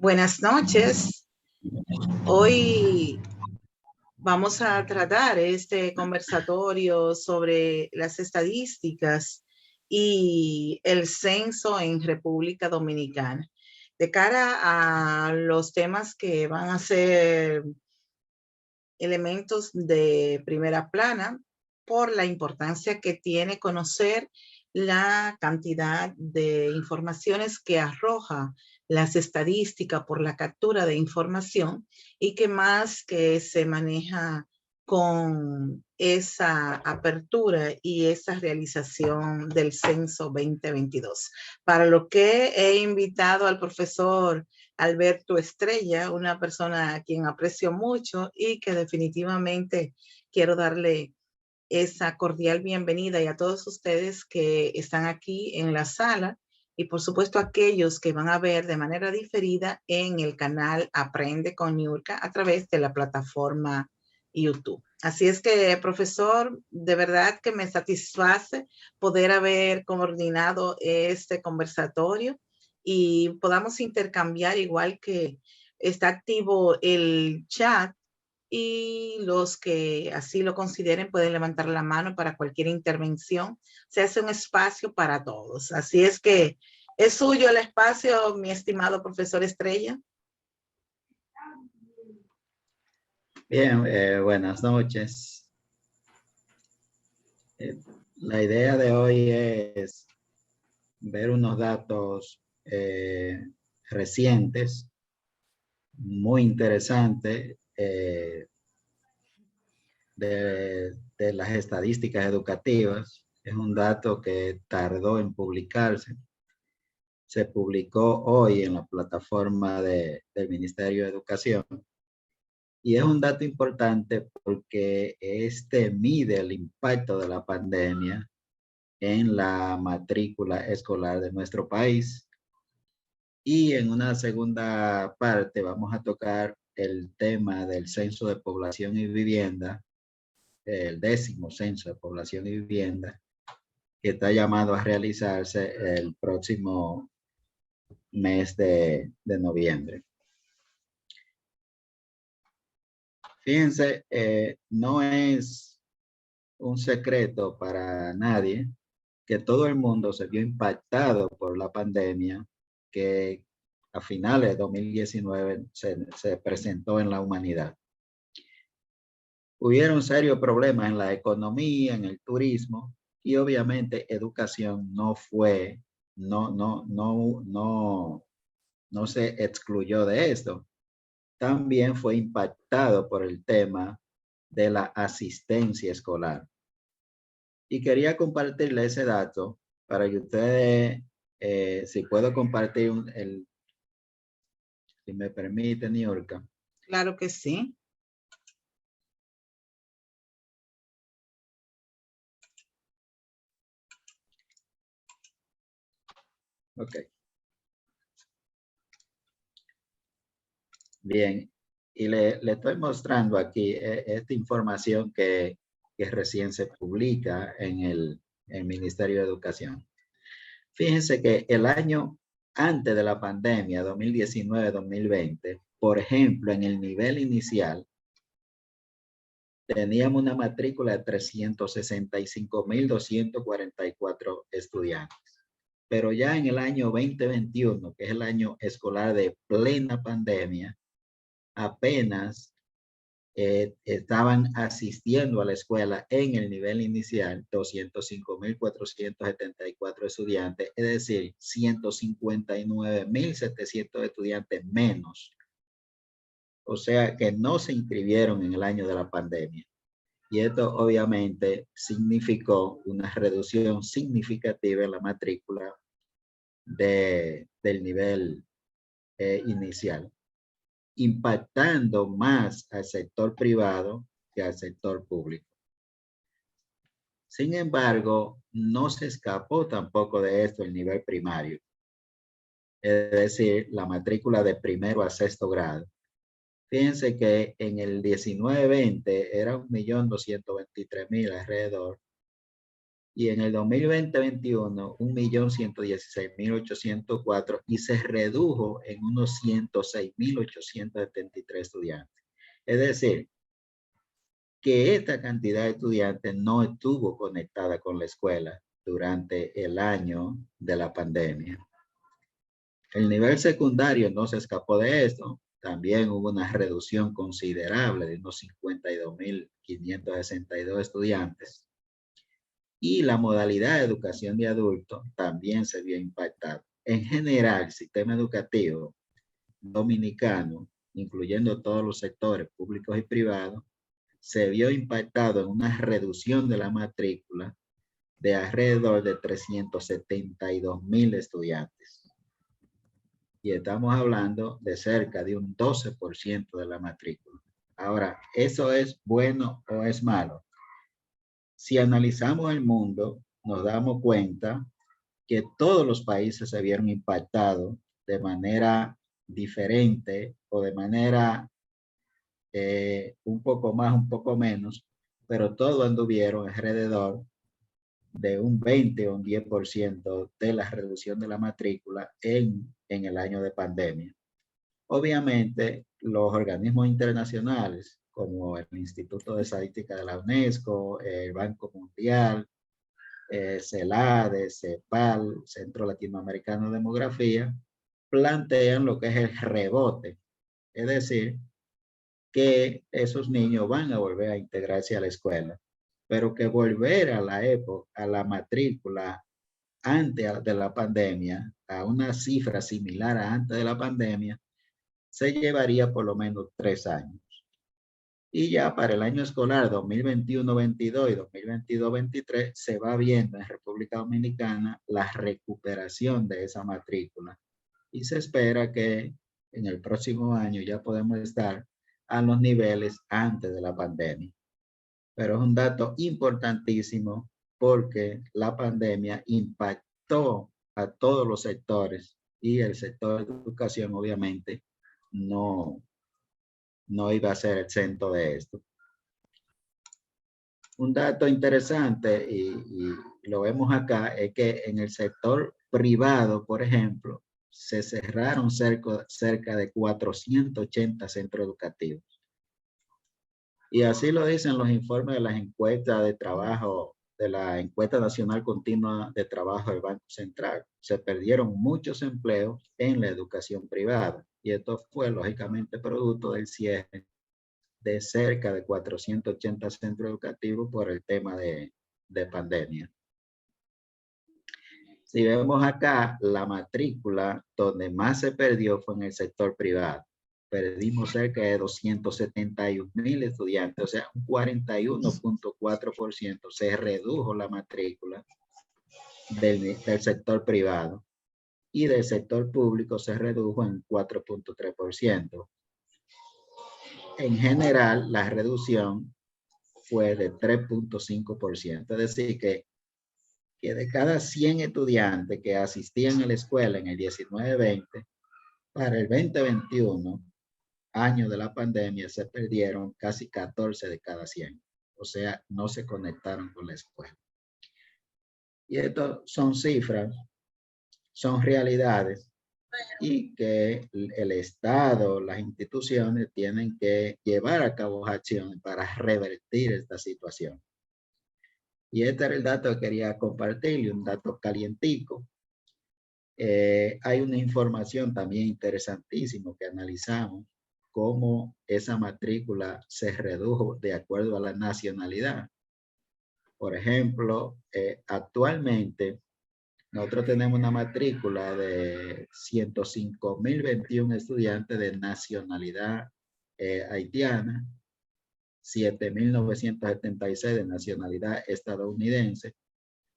Buenas noches. Hoy vamos a tratar este conversatorio sobre las estadísticas y el censo en República Dominicana. De cara a los temas que van a ser elementos de primera plana, por la importancia que tiene conocer la cantidad de informaciones que arroja las estadísticas por la captura de información y que más que se maneja con esa apertura y esa realización del censo 2022. Para lo que he invitado al profesor Alberto Estrella, una persona a quien aprecio mucho y que definitivamente quiero darle esa cordial bienvenida, y a todos ustedes que están aquí en la sala y por supuesto aquellos que van a ver de manera diferida en el canal Aprende con Niurka a través de la plataforma YouTube. Así es que, profesor, de verdad que me satisface poder haber coordinado este conversatorio y podamos intercambiar, igual que está activo el chat, y los que así lo consideren pueden levantar la mano para cualquier intervención. Se hace un espacio para todos. Así es que es suyo el espacio, mi estimado profesor Estrella. Bien, buenas noches. La idea de hoy es ver unos datos recientes, muy interesantes, de las estadísticas educativas. Es un dato que tardó en publicarse. Se publicó hoy en la plataforma del Ministerio de Educación. Y es un dato importante porque este mide el impacto de la pandemia en la matrícula escolar de nuestro país. Y en una segunda parte vamos a tocar el tema del censo de población y vivienda, el 10º censo de población y vivienda, que está llamado a realizarse el próximo mes de noviembre. Fíjense, no es un secreto para nadie que todo el mundo se vio impactado por la pandemia que a finales de 2019 se presentó en la humanidad. Hubieron serios problemas en la economía, en el turismo, y obviamente educación no se excluyó de esto. También fue impactado por el tema de la asistencia escolar. Y quería compartirle ese dato para que ustedes, si puedo compartir si me permite, Niurka. Claro que sí. Ok. Bien. Y le estoy mostrando aquí esta información que recién se publica en el Ministerio de Educación. Fíjense que el año antes de la pandemia, 2019-2020, por ejemplo, en el nivel inicial, teníamos una matrícula de 365,244 estudiantes. Pero ya en el año 2021, que es el año escolar de plena pandemia, apenas estaban asistiendo a la escuela en el nivel inicial 205,474 estudiantes, es decir, 159,700 estudiantes menos. O sea que no se inscribieron en el año de la pandemia. Y esto obviamente significó una reducción significativa en la matrícula del nivel inicial, impactando más al sector privado que al sector público. Sin embargo, no se escapó tampoco de esto el nivel primario, es decir, la matrícula de primero a sexto grado. Fíjense que en el 19-20 era 1,223,000 alrededor, Y en el 2020-21, 1.116.804 y se redujo en unos 106.873 estudiantes. Es decir, que esta cantidad de estudiantes no estuvo conectada con la escuela durante el año de la pandemia. El nivel secundario no se escapó de esto. También hubo una reducción considerable de unos 52.562 estudiantes. Y la modalidad de educación de adultos también se vio impactada. En general, el sistema educativo dominicano, incluyendo todos los sectores públicos y privados, se vio impactado en una reducción de la matrícula de alrededor de 372.000 estudiantes. Y estamos hablando de cerca de un 12% de la matrícula. Ahora, ¿eso es bueno o es malo? Si analizamos el mundo, nos damos cuenta que todos los países se vieron impactados de manera diferente o de manera un poco más, un poco menos, pero todos anduvieron alrededor de un 20 o un 10% de la reducción de la matrícula en el año de pandemia. Obviamente, los organismos internacionales, como el Instituto de Estadística de la UNESCO, el Banco Mundial, CELADE, CEPAL, Centro Latinoamericano de Demografía, plantean lo que es el rebote. Es decir, que esos niños van a volver a integrarse a la escuela, pero que volver a la época, a la matrícula antes de la pandemia, a una cifra similar a antes de la pandemia, se llevaría por lo menos 3 años. Y ya para el año escolar 2021-22 y 2022-23 se va viendo en República Dominicana la recuperación de esa matrícula. Y se espera que en el próximo año ya podemos estar a los niveles antes de la pandemia. Pero es un dato importantísimo porque la pandemia impactó a todos los sectores y el sector de educación obviamente no iba a ser exento de esto. Un dato interesante y lo vemos acá es que en el sector privado, por ejemplo, se cerraron cerca de 480 centros educativos. Y así lo dicen los informes de las encuestas de trabajo, de la encuesta nacional continua de trabajo del Banco Central. Se perdieron muchos empleos en la educación privada. Y esto fue lógicamente producto del cierre de cerca de 480 centros educativos por el tema de pandemia. Si vemos acá, la matrícula donde más se perdió fue en el sector privado. Perdimos cerca de 271.000 estudiantes, o sea, un 41.4% se redujo la matrícula del sector privado y del sector público se redujo en 4.3%. En general, la reducción fue de 3.5%, es decir, que de cada 100 estudiantes que asistían a la escuela en el 19-20, para el 2021, año de la pandemia, se perdieron casi 14 de cada 100. O sea, no se conectaron con la escuela. Y esto son cifras, son realidades, y que el Estado, las instituciones tienen que llevar a cabo acciones para revertir esta situación. Y este era el dato que quería compartir, un dato calientico. Hay una información también interesantísima que analizamos, cómo esa matrícula se redujo de acuerdo a la nacionalidad. Por ejemplo, actualmente nosotros tenemos una matrícula de 105.021 estudiantes de nacionalidad haitiana, 7.976 de nacionalidad estadounidense.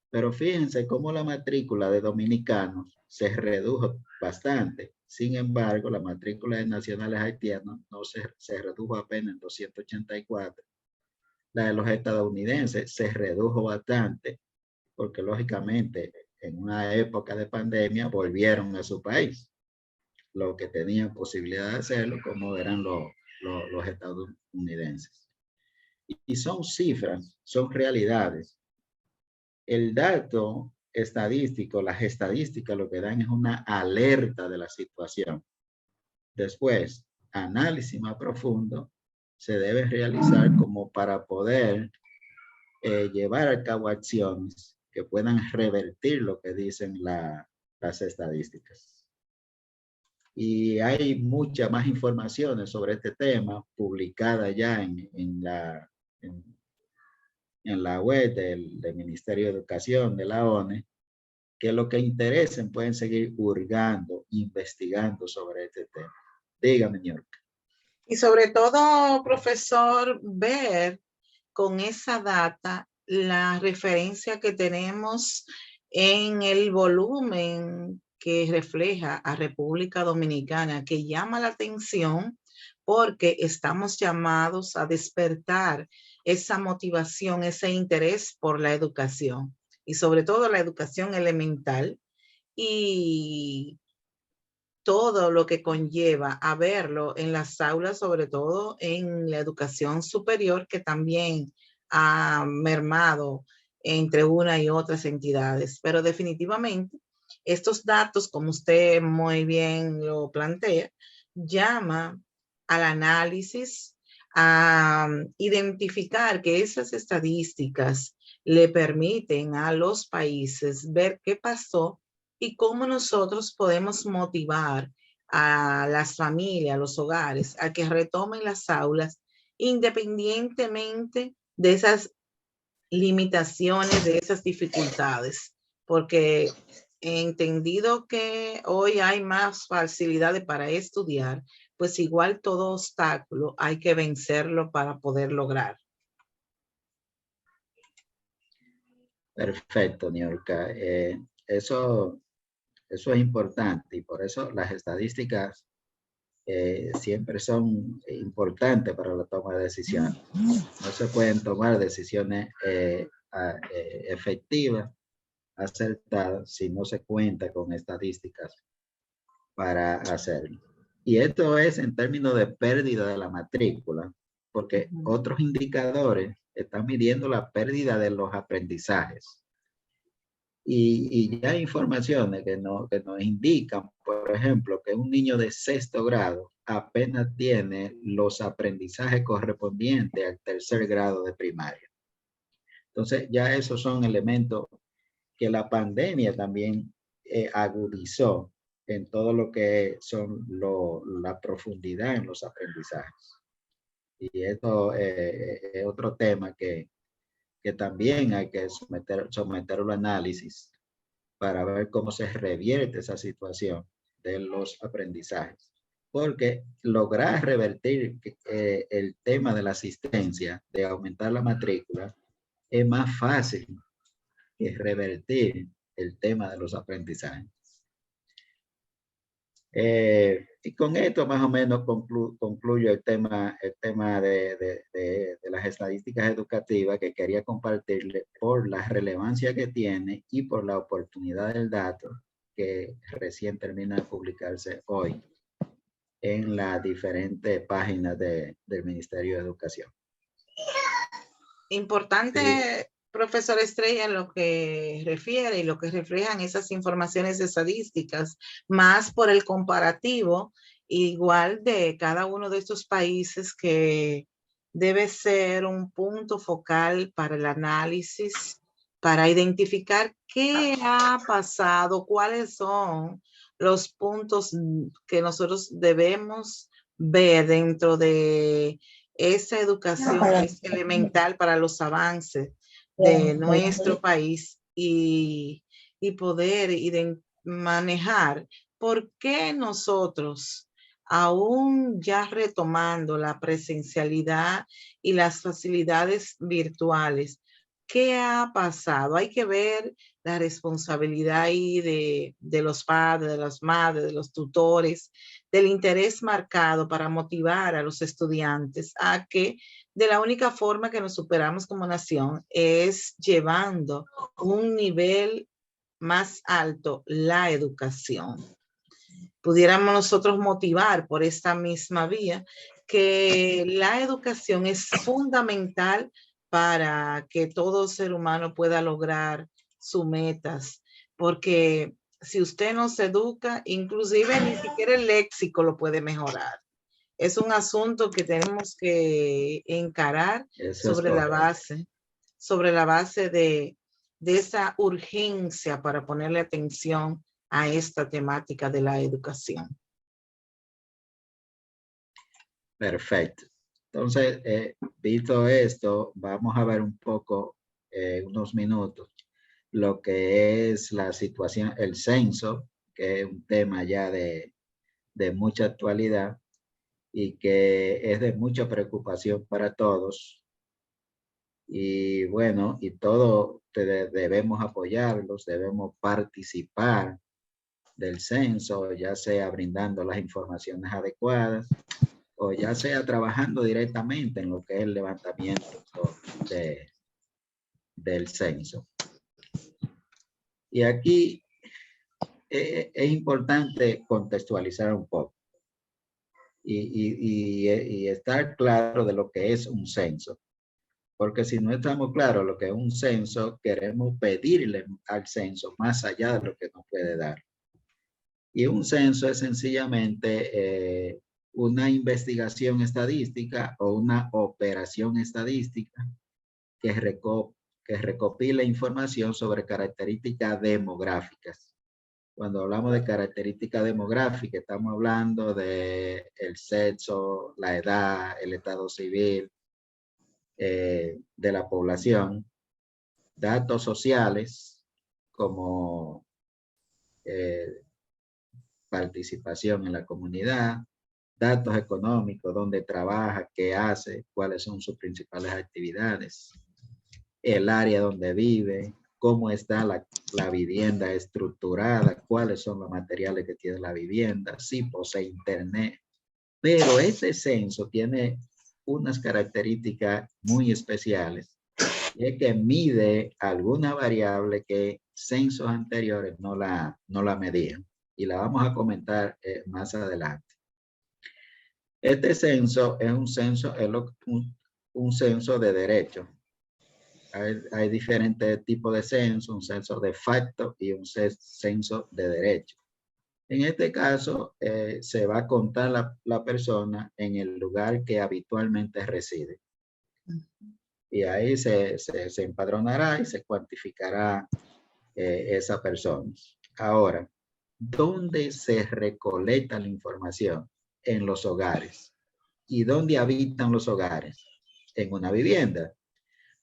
Pero fíjense cómo la matrícula de dominicanos se redujo bastante. Sin embargo, la matrícula de nacionales haitianos no se redujo apenas en 284. La de los estadounidenses se redujo bastante porque lógicamente en una época de pandemia volvieron a su país. Los que tenían posibilidad de hacerlo, como eran los estadounidenses. Y son cifras, son realidades El dato estadístico, las estadísticas lo que dan es una alerta de la situación. Después, análisis más profundo se debe realizar como para poder llevar a cabo acciones que puedan revertir lo que dicen las estadísticas. Y hay mucha más informaciones sobre este tema publicada ya en la web del Ministerio de Educación de la ONU, que lo que interesen pueden seguir hurgando, investigando sobre este tema. Dígame, York. Y sobre todo, profesor, ver con esa data la referencia que tenemos en el volumen que refleja a República Dominicana, que llama la atención porque estamos llamados a despertar esa motivación, ese interés por la educación y sobre todo la educación elemental y todo lo que conlleva a verlo en las aulas, sobre todo en la educación superior, que también ha mermado entre una y otras entidades. Pero definitivamente estos datos, como usted muy bien lo plantea, llama al análisis, a identificar que esas estadísticas le permiten a los países ver qué pasó y cómo nosotros podemos motivar a las familias, a los hogares, a que retomen las aulas independientemente de esas limitaciones, de esas dificultades, porque he entendido que hoy hay más facilidades para estudiar, pues igual todo obstáculo hay que vencerlo para poder lograr. Perfecto, Niorca. Eso es importante y por eso las estadísticas siempre son importantes para la toma de decisiones. No se pueden tomar decisiones efectivas, acertadas, si no se cuenta con estadísticas para hacerlo. Y esto es en términos de pérdida de la matrícula, porque otros indicadores están midiendo la pérdida de los aprendizajes. Y ya hay informaciones que nos indican, por ejemplo, que un niño de 6º grado apenas tiene los aprendizajes correspondientes al 3er grado de primaria. Entonces, ya esos son elementos que la pandemia también agudizó en todo lo que son la profundidad en los aprendizajes. Y esto es otro tema que también hay que someterlo al análisis para ver cómo se revierte esa situación de los aprendizajes. Porque lograr revertir el tema de la asistencia, de aumentar la matrícula, es más fácil que revertir el tema de los aprendizajes. Y con esto más o menos concluyo el tema de las estadísticas educativas que quería compartirle por la relevancia que tiene y por la oportunidad del dato que recién termina de publicarse hoy en las diferentes páginas del Ministerio de Educación. Importante, sí. Profesor Estrella, lo que refiere y lo que reflejan esas informaciones estadísticas, más por el comparativo igual de cada uno de estos países, que debe ser un punto focal para el análisis, para identificar qué ha pasado, cuáles son los puntos que nosotros debemos ver dentro de esa educación es elemental para los avances de nuestro país y poder manejar por qué nosotros, aún ya retomando la presencialidad y las facilidades virtuales, ¿qué ha pasado? Hay que ver la responsabilidad ahí de los padres, de las madres, de los tutores, del interés marcado para motivar a los estudiantes a que de la única forma que nos superamos como nación es llevando un nivel más alto la educación. Pudiéramos nosotros motivar por esta misma vía que la educación es fundamental para que todo ser humano pueda lograr sus metas, porque si usted no se educa, inclusive ni siquiera el léxico lo puede mejorar. Es un asunto que tenemos que encarar Eso es sobre la correcto. base de esa urgencia para ponerle atención a esta temática de la educación. Perfecto. Entonces, visto esto, vamos a ver un poco, unos minutos, lo que es la situación, el censo, que es un tema ya de mucha actualidad y que es de mucha preocupación para todos. Y bueno, y todo debemos apoyarlos, debemos participar del censo, ya sea brindando las informaciones adecuadas o ya sea trabajando directamente en lo que es el levantamiento de, del censo. Y aquí es importante contextualizar un poco y estar claro de lo que es un censo. Porque si no estamos claros lo que es un censo, queremos pedirle al censo más allá de lo que nos puede dar. Y un censo es sencillamente una investigación estadística o una operación estadística que, que recopila información sobre características demográficas. Cuando hablamos de características demográficas, estamos hablando de el sexo, la edad, el estado civil de la población, datos sociales como eh, participación en la comunidad, datos económicos, dónde trabaja, qué hace, cuáles son sus principales actividades, el área donde vive, cómo está la vivienda estructurada, cuáles son los materiales que tiene la vivienda, si posee internet. Pero este censo tiene unas características muy especiales y es que mide alguna variable que censos anteriores no la medían. Y la vamos a comentar más adelante. Este censo es un censo, un censo de derecho. Hay diferentes tipos de censo, un censo de facto y un censo de derecho. En este caso, se va a contar la persona en el lugar que habitualmente reside. Y ahí se empadronará y se cuantificará esa persona. Ahora, ¿dónde se recolecta la información? En los hogares. ¿Y dónde habitan los hogares? En una vivienda.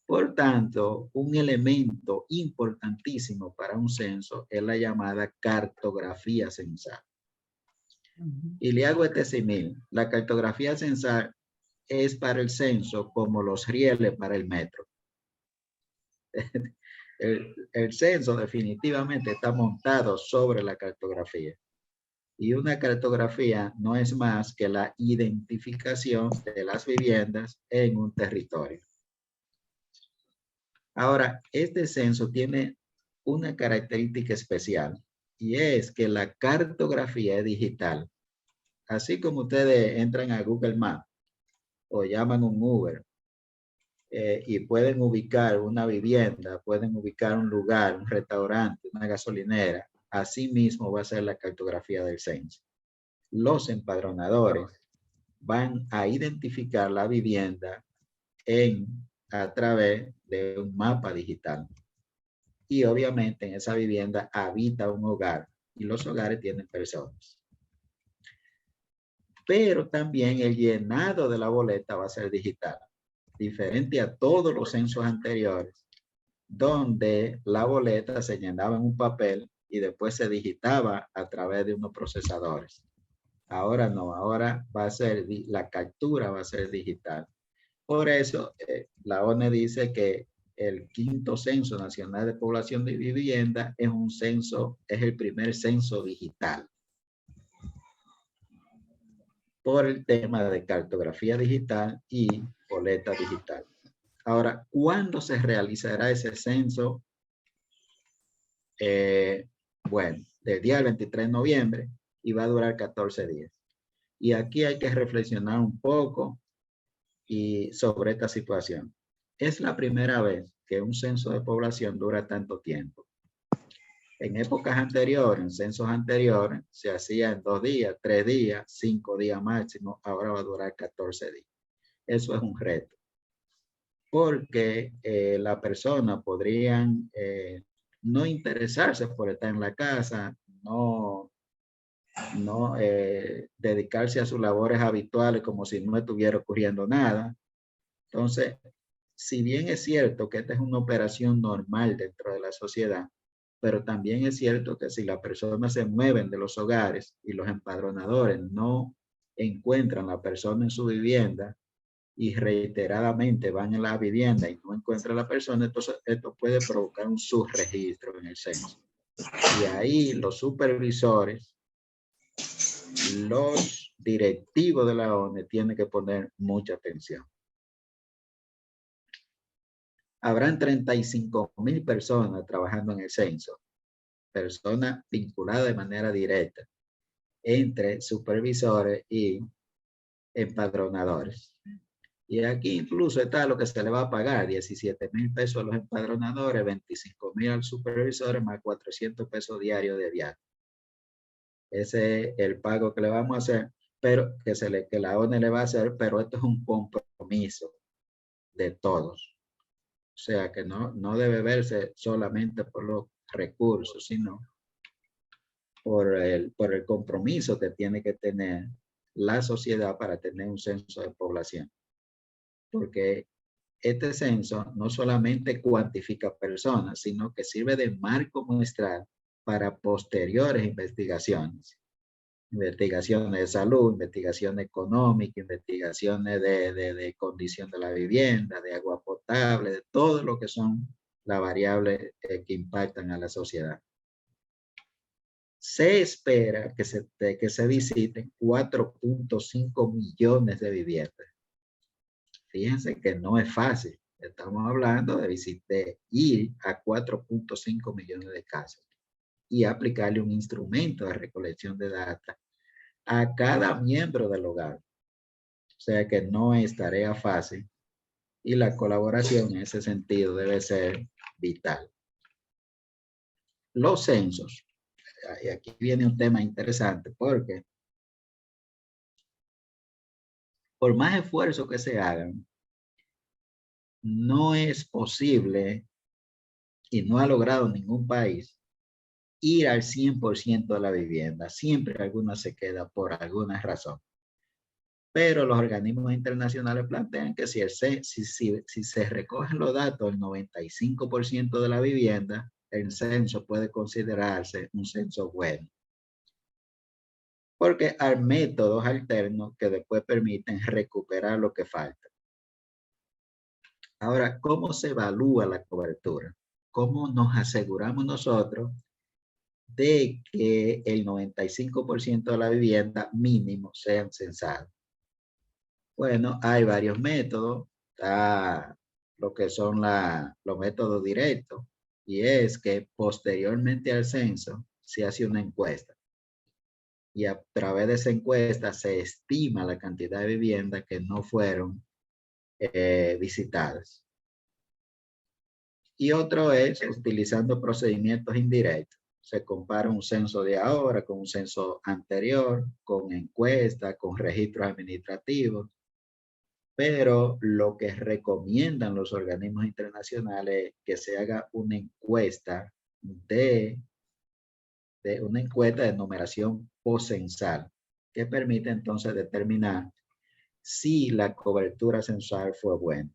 Por tanto, un elemento importantísimo para un censo es la llamada cartografía censal. Y le hago este símil. La cartografía censal es para el censo como los rieles para el metro. El censo definitivamente está montado sobre la cartografía. Y una cartografía no es más que la identificación de las viviendas en un territorio. Ahora, este censo tiene una característica especial y es que la cartografía es digital. Así como ustedes entran a Google Maps o llaman un Uber y pueden ubicar una vivienda, pueden ubicar un lugar, un restaurante, una gasolinera, así mismo va a ser la cartografía del censo. Los empadronadores van a identificar la vivienda a través de un mapa digital. Y obviamente en esa vivienda habita un hogar y los hogares tienen personas. Pero también el llenado de la boleta va a ser digital, diferente a todos los censos anteriores, donde la boleta se llenaba en un papel y después se digitaba a través de unos procesadores. Ahora no, ahora va a ser, la captura va a ser digital. Por eso, la ONE dice que el quinto censo nacional de población de vivienda es un censo, es el primer censo digital. Por el tema de cartografía digital y boleta digital. Ahora, ¿cuándo se realizará ese censo? Bueno, del día del 23 de noviembre y va a durar 14 días. Y aquí hay que reflexionar un poco y sobre esta situación. Es la primera vez que un censo de población dura tanto tiempo. En épocas anteriores, en censos anteriores, se hacía en 2 días, 3 días, 5 días máximo. Ahora va a durar 14 días. Eso es un reto. Porque la persona podrían no interesarse por estar en la casa, no dedicarse a sus labores habituales como si no estuviera ocurriendo nada. Entonces, si bien es cierto que esta es una operación normal dentro de la sociedad, pero también es cierto que si las personas se mueven de los hogares y los empadronadores no encuentran a la persona en su vivienda y reiteradamente van a la vivienda y no encuentran a la persona, entonces esto puede provocar un subregistro en el censo. Y ahí los supervisores, los directivos de la ONE tienen que poner mucha atención. Habrán 35,000 personas trabajando en el censo, personas vinculadas de manera directa entre supervisores y empadronadores. Y aquí incluso está lo que se le va a pagar, 17,000 pesos a los empadronadores, 25,000 al supervisor, más 400 pesos diarios de viaje. Ese es el pago que le vamos a hacer, pero que la ONE le va a hacer, pero esto es un compromiso de todos. O sea que no debe verse solamente por los recursos, sino por el compromiso que tiene que tener la sociedad para tener un censo de población. Porque este censo no solamente cuantifica personas, sino que sirve de marco muestral para posteriores investigaciones. Investigaciones de salud, investigaciones económicas, investigaciones de condición de la vivienda, de agua potable, de todo lo que son las variables que impactan a la sociedad. Se espera que se visiten 4.5 millones de viviendas. Fíjense que no es fácil. Estamos hablando de ir a 4.5 millones de casas y aplicarle un instrumento de recolección de datos a cada miembro del hogar. O sea que no es tarea fácil y la colaboración en ese sentido debe ser vital. Los censos. Y aquí viene un tema interesante porque por más esfuerzo que se hagan, no es posible y no ha logrado ningún país ir al 100% de la vivienda. Siempre alguna se queda por alguna razón. Pero los organismos internacionales plantean que si se recogen los datos del 95% de la vivienda, el censo puede considerarse un censo bueno. Porque hay métodos alternos que después permiten recuperar lo que falta. Ahora, ¿cómo se evalúa la cobertura? ¿Cómo nos aseguramos nosotros de que el 95% de la vivienda mínimo sean censadas? Bueno, hay varios métodos. Está lo que son los métodos directos, y es que posteriormente al censo se hace una encuesta. Y a través de esa encuesta se estima la cantidad de viviendas que no fueron visitadas. Y otro es utilizando procedimientos indirectos. Se compara un censo de ahora con un censo anterior, con encuestas, con registros administrativos. Pero lo que recomiendan los organismos internacionales es que se haga una encuesta de numeración poscensal, que permite entonces determinar si la cobertura censal fue buena.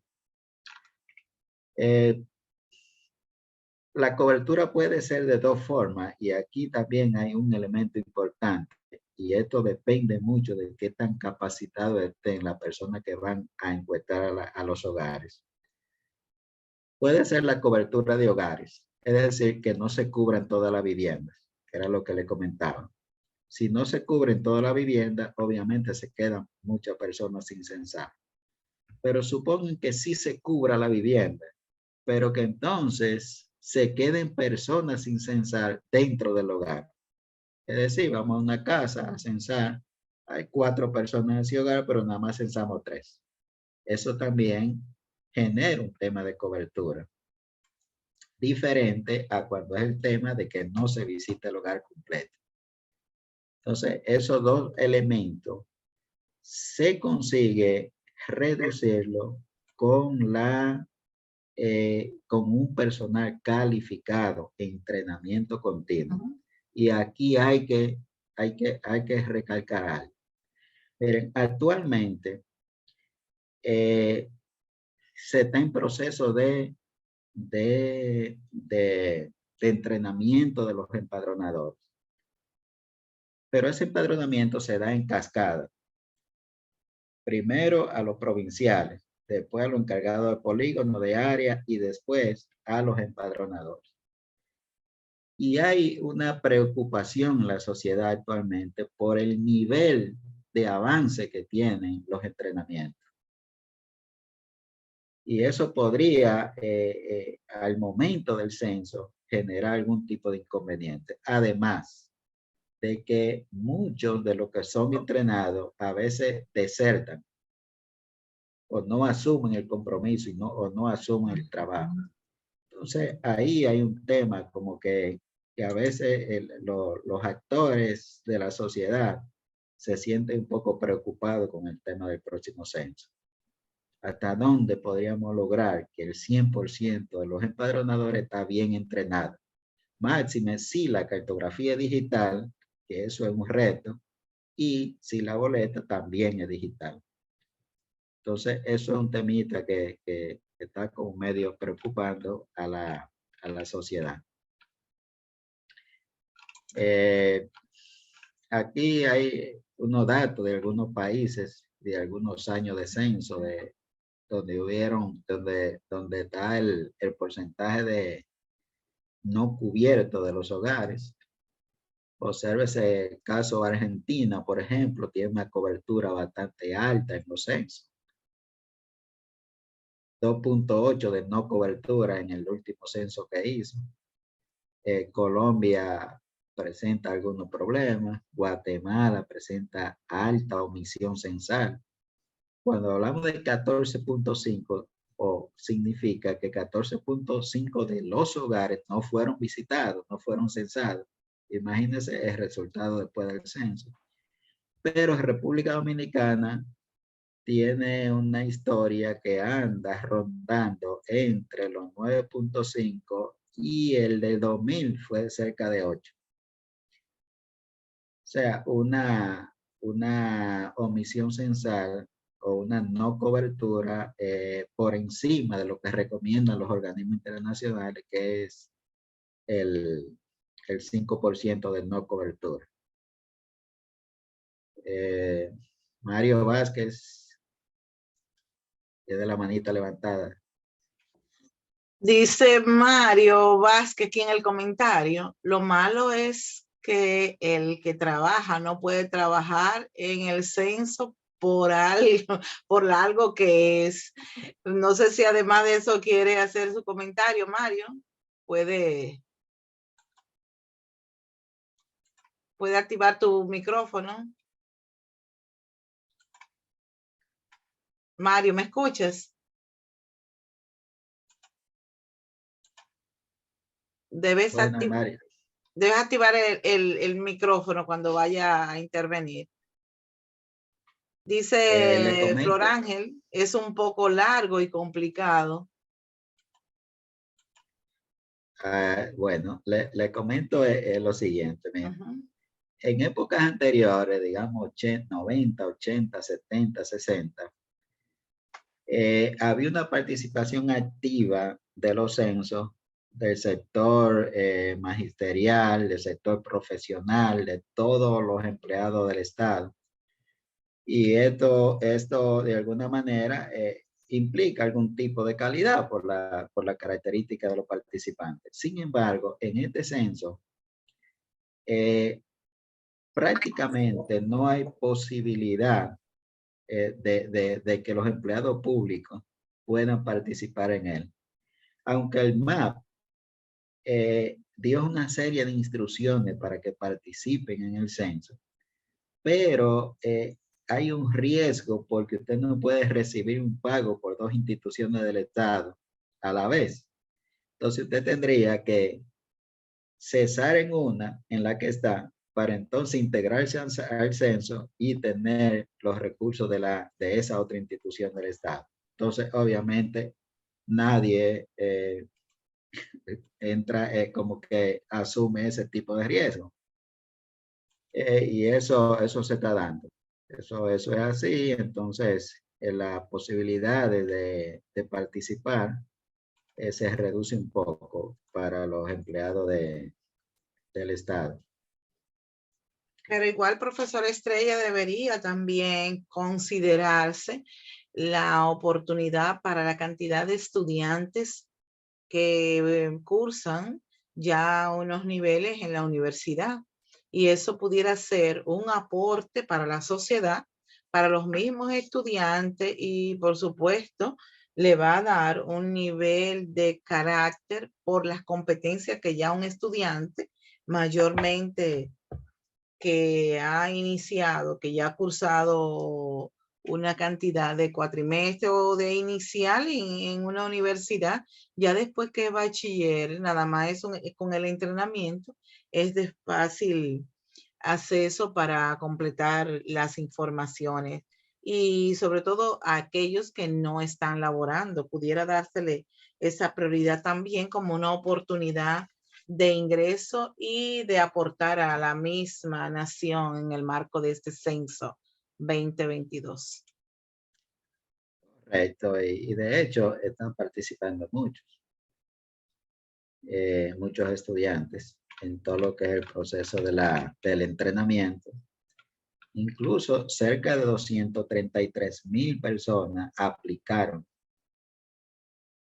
La cobertura puede ser de dos formas, y aquí también hay un elemento importante, y esto depende mucho de qué tan capacitado estén las personas que van a encuestar a los hogares. Puede ser la cobertura de hogares, es decir, que no se cubran todas las viviendas, que era lo que le comentaba. Si no se cubren todas las viviendas, obviamente se quedan muchas personas sin censar. Pero supongan que sí se cubra la vivienda, pero que entonces se queden personas sin censar dentro del hogar. Es decir, vamos a una casa a censar, hay 4 personas en ese hogar, pero nada más censamos 3. Eso también genera un tema de cobertura. diferente a cuando es el tema de que no se visita el hogar completo. Entonces, esos dos elementos se consigue reducirlo con con un personal calificado, entrenamiento continuo. Y aquí hay que recalcar algo. Miren, actualmente se está en proceso de entrenamiento de los empadronadores. Pero ese empadronamiento se da en cascada. Primero a los provinciales, después a los encargados de polígono, de área y después a los empadronadores. Y hay una preocupación en la sociedad actualmente por el nivel de avance que tienen los entrenamientos. Y eso podría, al momento del censo, generar algún tipo de inconveniente. Además de que muchos de los que son entrenados a veces desertan o no asumen el compromiso o no asumen el trabajo. Entonces, ahí hay un tema como que a veces los actores de la sociedad se sienten un poco preocupados con el tema del próximo censo. ¿Hasta dónde podríamos lograr que el 100% de los empadronadores está bien entrenado? Máxime si la cartografía digital, que eso es un reto, y si la boleta también es digital. Entonces, eso es un temita que está como medio preocupando a la sociedad. Aquí hay unos datos de algunos países, de algunos años de censo, donde está el porcentaje de no cubierto de los hogares. Obsérvese el caso de Argentina, por ejemplo, tiene una cobertura bastante alta en los censos. 2.8 de no cobertura en el último censo que hizo. Colombia presenta algunos problemas. Guatemala presenta alta omisión censal. Cuando hablamos de 14.5, significa que 14.5 de los hogares no fueron visitados, no fueron censados. Imagínense el resultado después del censo. Pero República Dominicana tiene una historia que anda rondando entre los 9.5 y el del 2000 fue cerca de 8. O sea, una omisión censal o una no cobertura por encima de lo que recomiendan los organismos internacionales, que es el 5% de no cobertura. Mario Vázquez, de la manita levantada. Dice Mario Vázquez aquí en el comentario, lo malo es que el que trabaja no puede trabajar en el censo por algo que es. No sé si además de eso quiere hacer su comentario, Mario. Puede activar tu micrófono. Mario, ¿me escuchas? Debes activar el micrófono cuando vaya a intervenir. Dice Flor Ángel, es un poco largo y complicado. Bueno, le comento lo siguiente. En épocas anteriores, digamos 90, 80, 70, 60, había una participación activa de los censos del sector magisterial, del sector profesional, de todos los empleados del Estado. Y esto de alguna manera implica algún tipo de calidad por la característica de los participantes. Sin embargo, en este censo, prácticamente no hay posibilidad de que los empleados públicos puedan participar en él. Aunque el MAP dio una serie de instrucciones para que participen en el censo, pero hay un riesgo porque usted no puede recibir un pago por dos instituciones del Estado a la vez. Entonces usted tendría que cesar en una en la que está para entonces integrarse al censo y tener los recursos de esa otra institución del Estado. Entonces, obviamente, nadie entra como que asume ese tipo de riesgo. Y eso se está dando. Eso es así. Entonces, la posibilidad de participar se reduce un poco para los empleados del Estado. Pero igual, profesor Estrella, debería también considerarse la oportunidad para la cantidad de estudiantes que cursan ya unos niveles en la universidad. Y eso pudiera ser un aporte para la sociedad, para los mismos estudiantes y, por supuesto, le va a dar un nivel de carácter por las competencias que ya un estudiante mayormente que ha iniciado, que ya ha cursado una cantidad de cuatrimestre o de inicial en una universidad, ya después que es bachiller, nada más con el entrenamiento, es de fácil acceso para completar las informaciones. Y sobre todo a aquellos que no están laborando, pudiera dársele esa prioridad también como una oportunidad de ingreso y de aportar a la misma nación en el marco de este censo 2022. Correcto, y de hecho están participando muchos estudiantes en todo lo que es el proceso del entrenamiento. Incluso cerca de 233,000 personas aplicaron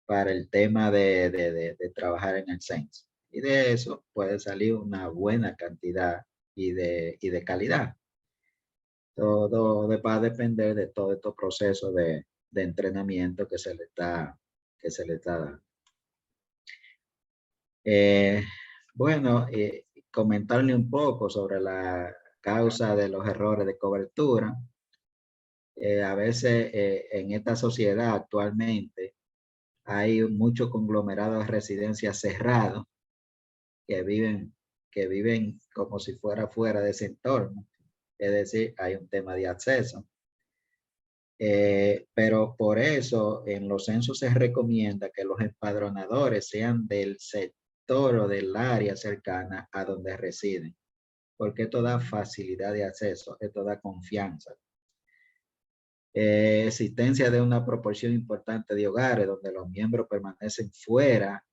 para el tema de trabajar en el censo. Y de eso puede salir una buena cantidad y de calidad. Todo va a depender de todo este proceso de entrenamiento que se le está dando. Bueno, comentarle un poco sobre la causa de los errores de cobertura. A veces en esta sociedad actualmente hay muchos conglomerados de residencias cerrados que viven como si fuera fuera de ese entorno. Es decir, hay un tema de acceso. Pero por eso en los censos se recomienda que los empadronadores sean del sector o del área cercana a donde residen, porque esto da facilidad de acceso, esto da confianza. Existencia de una proporción importante de hogares donde los miembros permanecen fuera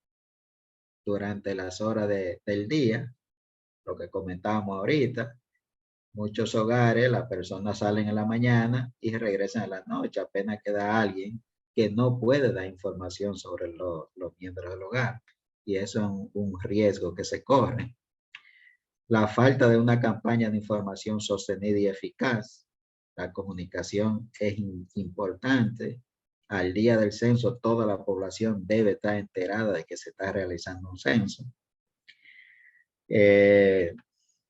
durante las horas del día, lo que comentábamos ahorita. Muchos hogares, las personas salen en la mañana y regresan en la noche. Apenas queda alguien que no puede dar información sobre los miembros del hogar. Y eso es un riesgo que se corre. La falta de una campaña de información sostenida y eficaz. La comunicación es importante. Al día del censo, toda la población debe estar enterada de que se está realizando un censo.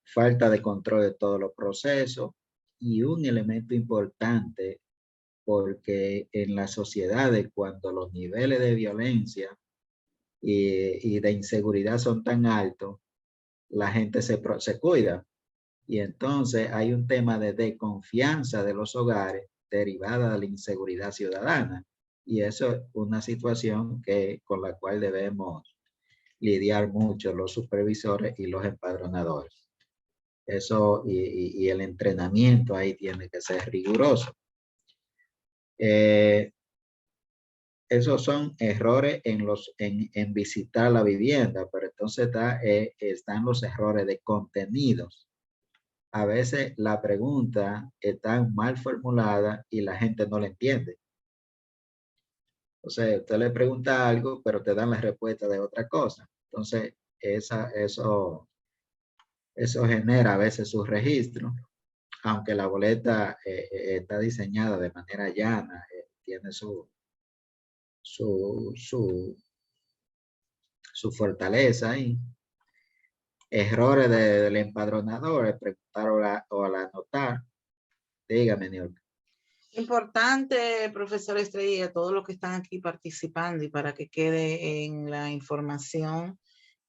Falta de control de todos los procesos y un elemento importante porque en las sociedades cuando los niveles de violencia y de inseguridad son tan altos, la gente se cuida y entonces hay un tema de desconfianza de los hogares derivada de la inseguridad ciudadana y eso es una situación con la cual debemos lidiar mucho los supervisores y los empadronadores. Eso y el entrenamiento ahí tiene que ser riguroso. Esos son errores en visitar la vivienda, pero entonces están los errores de contenidos. A veces la pregunta está mal formulada y la gente no la entiende. O sea, usted le pregunta algo, pero te dan la respuesta de otra cosa. Entonces, eso genera a veces su registro, aunque la boleta está diseñada de manera llana, tiene su fortaleza ahí. Errores del empadronador, preguntar o al anotar. Dígame, Niol. Importante, profesor Estrella, todos los que están aquí participando y para que quede en la información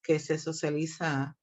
que se socializa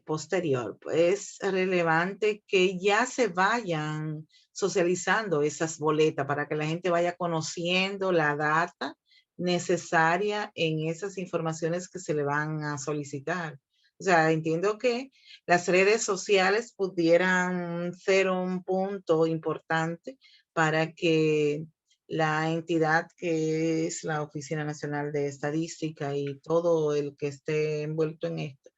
posterior, pues es relevante que ya se vayan socializando esas boletas para que la gente vaya conociendo la data necesaria en esas informaciones que se le van a solicitar. O sea, entiendo que las redes sociales pudieran ser un punto importante para que la entidad que es la Oficina Nacional de Estadística y todo el que esté envuelto en esto,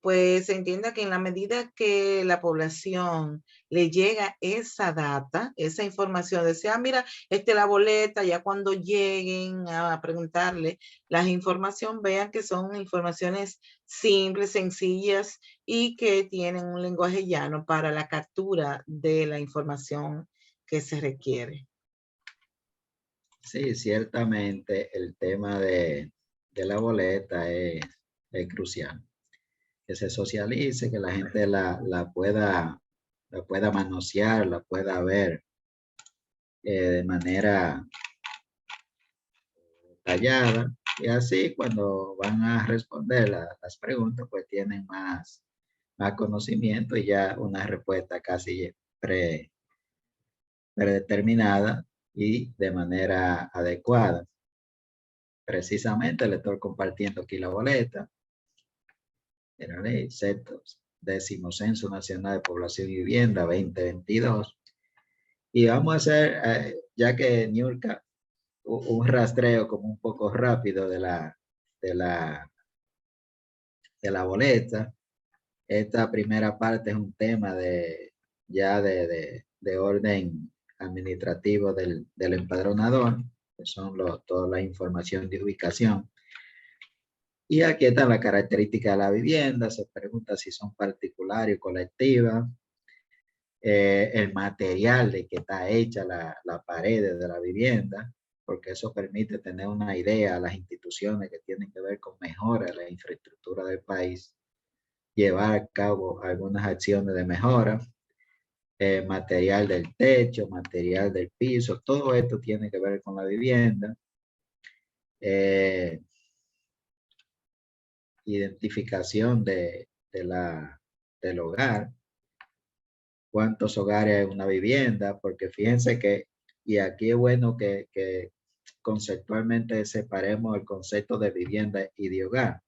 pues se entienda que en la medida que la población le llega esa data, esa información, decía, mira, la boleta, ya cuando lleguen a preguntarle la información, vean que son informaciones simples, sencillas y que tienen un lenguaje llano para la captura de la información que se requiere. Sí, ciertamente el tema de la boleta es crucial. Que se socialice, que la gente la pueda manosear, la pueda ver de manera detallada. Y así cuando van a responder las preguntas, pues tienen más conocimiento y ya una respuesta casi predeterminada y de manera adecuada. Precisamente le estoy compartiendo aquí la boleta de la ley, décimo Censo Nacional de Población y Vivienda 2022. Y vamos a hacer, ya que Niurka, un rastreo como un poco rápido de la, de la boleta. Esta primera parte es un tema ya de orden administrativo del empadronador, que son toda la información de ubicación. Y aquí está la característica de la vivienda, se pregunta si son particulares o colectivas, el material de que está hecha la pared de la vivienda, porque eso permite tener una idea a las instituciones que tienen que ver con mejora de la infraestructura del país, llevar a cabo algunas acciones de mejora, material del techo, material del piso, todo esto tiene que ver con la vivienda. Identificación del hogar, cuántos hogares hay en una vivienda, porque fíjense que, y aquí es bueno que conceptualmente separemos el concepto de vivienda y de hogar.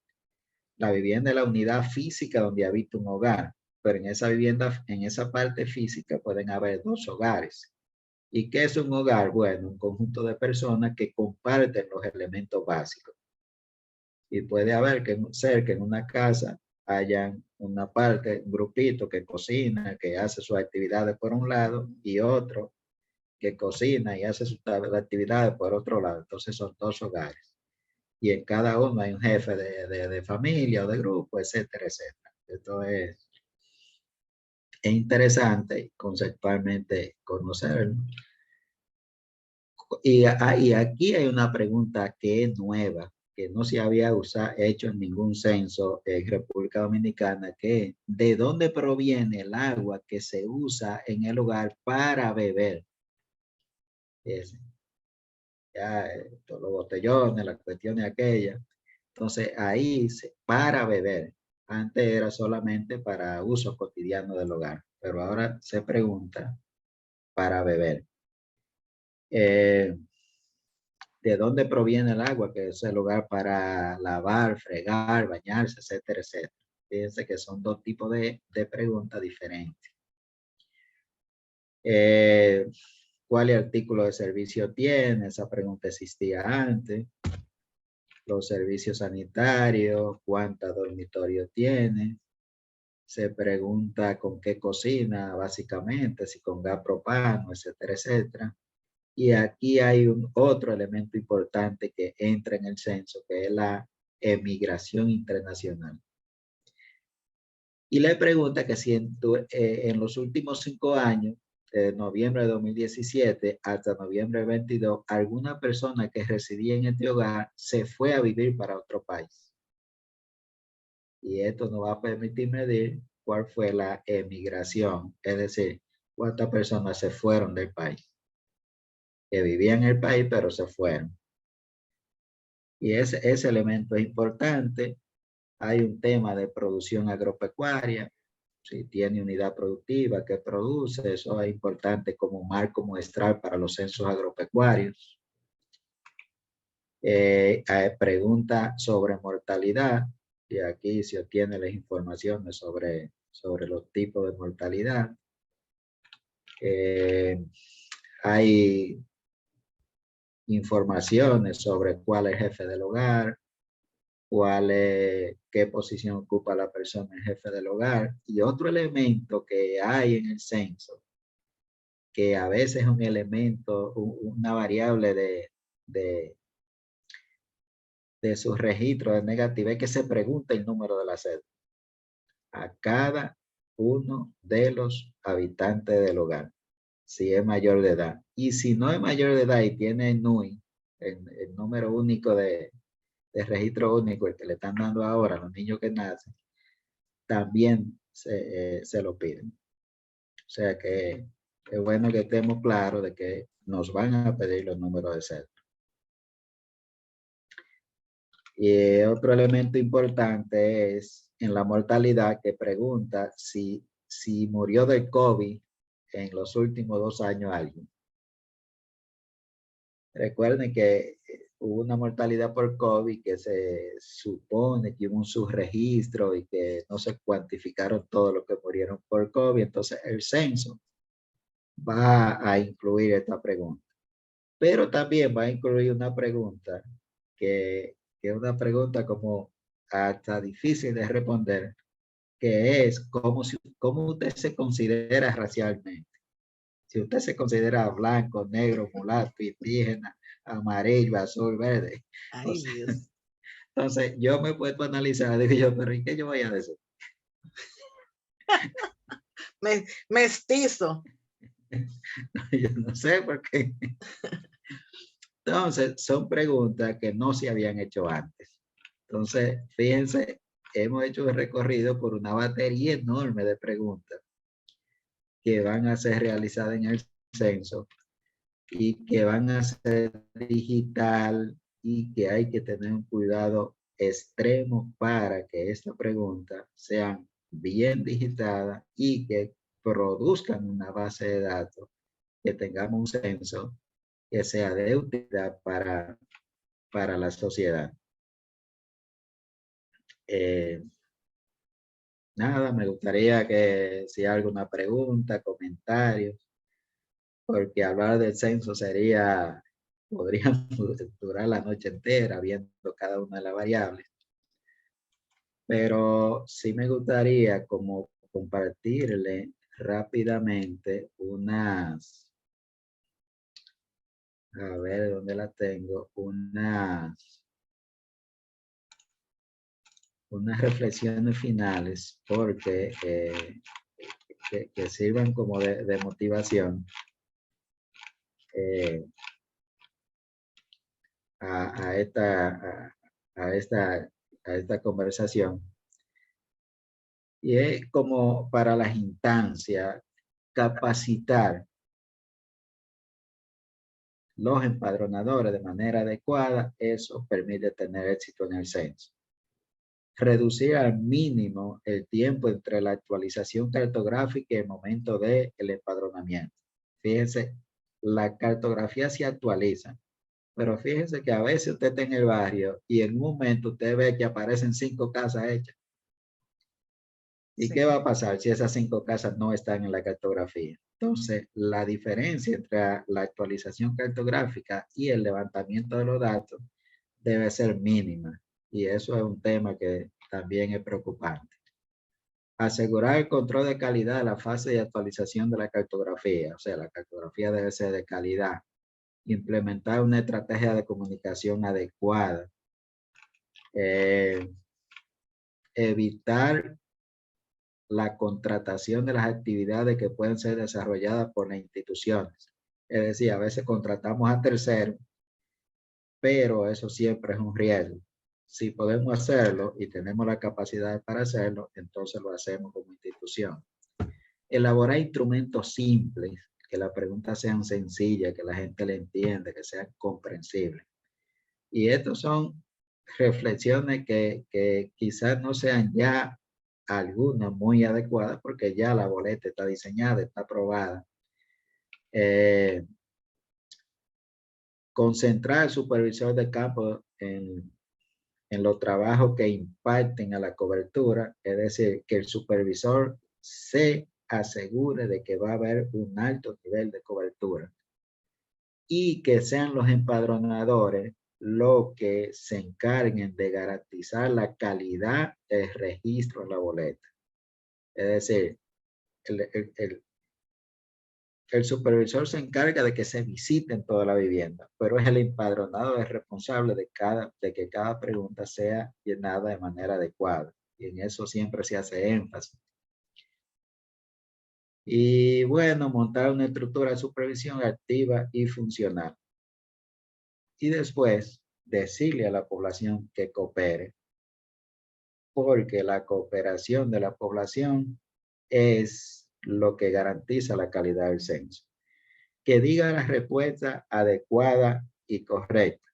La vivienda es la unidad física donde habita un hogar, pero en esa vivienda, en esa parte física pueden haber dos hogares. ¿Y qué es un hogar? Bueno, un conjunto de personas que comparten los elementos básicos. Y puede haber ser que en una casa hayan una parte, un grupito que cocina, que hace sus actividades por un lado, y otro que cocina y hace sus actividades por otro lado. Entonces son dos hogares. Y en cada uno hay un jefe de familia o de grupo, etcétera, etcétera. Esto es interesante conceptualmente conocerlo. Y aquí hay una pregunta que es nueva, que no se había hecho en ningún censo en República Dominicana, que es, ¿de dónde proviene el agua que se usa en el hogar para beber? Es, ya, todos los botellones, las cuestiones aquellas. Entonces, ahí, para beber. Antes era solamente para uso cotidiano del hogar, pero ahora se pregunta para beber. ¿De dónde proviene el agua? Que es el lugar para lavar, fregar, bañarse, etcétera, etcétera. Fíjense que son dos tipos de preguntas diferentes. ¿Cuál artículo de servicio tiene? Esa pregunta existía antes. Los servicios sanitarios, ¿cuántos dormitorios tiene? Se pregunta con qué cocina, básicamente, si con gas propano, etcétera, etcétera. Y aquí hay otro elemento importante que entra en el censo, que es la emigración internacional. Y le pregunta que si en los últimos 5 años, de noviembre de 2017 hasta noviembre de 22, alguna persona que residía en este hogar se fue a vivir para otro país. Y esto nos va a permitir medir cuál fue la emigración, es decir, cuántas personas se fueron del país. que vivían en el país, pero se fueron. Y ese elemento es importante. Hay un tema de producción agropecuaria. Si tiene unidad productiva que produce, eso es importante como marco muestral para los censos agropecuarios. Pregunta sobre mortalidad, y aquí se obtiene las informaciones sobre los tipos de mortalidad. Hay informaciones sobre cuál es jefe del hogar, qué posición ocupa la persona en jefe del hogar. Y otro elemento que hay en el censo, que a veces es un elemento, una variable de sus registros de negativa, es que se pregunta el número de la cédula a cada uno de los habitantes del hogar, si es mayor de edad. Y si no es mayor de edad y tiene NUI, el número único de registro único, el que le están dando ahora a los niños que nacen, también se lo piden. O sea que es bueno que estemos claros de que nos van a pedir los números de cédula. Y otro elemento importante es en la mortalidad, que pregunta si murió de COVID en los últimos 2 años alguien. Recuerden que hubo una mortalidad por COVID que se supone que hubo un subregistro y que no se cuantificaron todos los que murieron por COVID. Entonces el censo va a incluir esta pregunta. Pero también va a incluir una pregunta que es una pregunta como hasta difícil de responder, que es cómo usted se considera racialmente. Si usted se considera blanco, negro, mulato, indígena, amarillo, azul, verde. Ay, Dios. Entonces, yo me he puesto a analizar, digo yo, pero ¿y qué yo voy a decir? Mestizo. Yo no sé por qué. Entonces, son preguntas que no se habían hecho antes. Entonces, fíjense, hemos hecho un recorrido por una batería enorme de preguntas que van a ser realizadas en el censo y que van a ser digital y que hay que tener un cuidado extremo para que esta pregunta sean bien digitadas y que produzcan una base de datos, que tengamos un censo que sea de utilidad para la sociedad. Nada, me gustaría que si hay alguna pregunta, comentarios, porque hablar del censo podría durar la noche entera viendo cada una de las variables. Pero sí me gustaría como compartirle rápidamente a ver dónde la tengo, unas reflexiones finales, porque que sirvan como de motivación a esta conversación. Y es como para las instancias, capacitar los empadronadores de manera adecuada. Eso permite tener éxito en el censo. Reducir al mínimo el tiempo entre la actualización cartográfica y el momento del empadronamiento. Fíjense, la cartografía se actualiza, pero fíjense que a veces usted está en el barrio y en un momento usted ve que aparecen 5 casas hechas. ¿Y sí, qué va a pasar si esas 5 casas no están en la cartografía? Entonces, la diferencia entre la actualización cartográfica y el levantamiento de los datos debe ser mínima. Y eso es un tema que también es preocupante. Asegurar el control de calidad de la fase de actualización de la cartografía. O sea, la cartografía debe ser de calidad. Implementar una estrategia de comunicación adecuada. Evitar la contratación de las actividades que pueden ser desarrolladas por las instituciones. Es decir, a veces contratamos a terceros, pero eso siempre es un riesgo. Si podemos hacerlo y tenemos la capacidad para hacerlo, entonces lo hacemos como institución. Elaborar instrumentos simples que las preguntas sean sencillas, que la gente le entienda, que sean comprensibles. Y estas son reflexiones que quizás no sean ya algunas muy adecuadas porque ya la boleta está diseñada, está aprobada. Concentrar al supervisor de campo en los trabajos que impacten a la cobertura, es decir, que el supervisor se asegure de que va a haber un alto nivel de cobertura y que sean los empadronadores los que se encarguen de garantizar la calidad del registro en la boleta. Es decir, el supervisor se encarga de que se visiten toda la vivienda, pero es el empadronado el responsable de que cada pregunta sea llenada de manera adecuada. Y en eso siempre se hace énfasis. Y bueno, montar una estructura de supervisión activa y funcional. Y después, decirle a la población que coopere, porque la cooperación de la población es lo que garantiza la calidad del censo. Que diga la respuesta adecuada y correcta,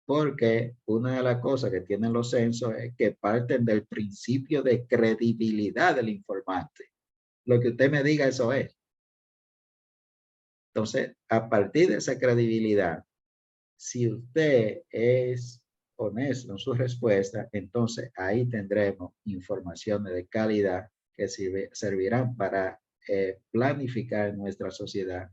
porque una de las cosas que tienen los censos es que parten del principio de credibilidad del informante. Lo que usted me diga, eso es. Entonces, a partir de esa credibilidad, si usted es honesto en su respuesta, entonces ahí tendremos informaciones de calidad que servirán para planificar nuestra sociedad,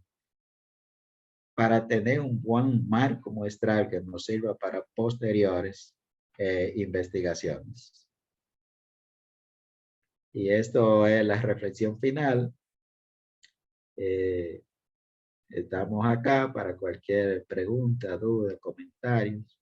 para tener un buen marco muestral que nos sirva para posteriores investigaciones. Y esto es la reflexión final. Estamos acá para cualquier pregunta, duda, comentarios.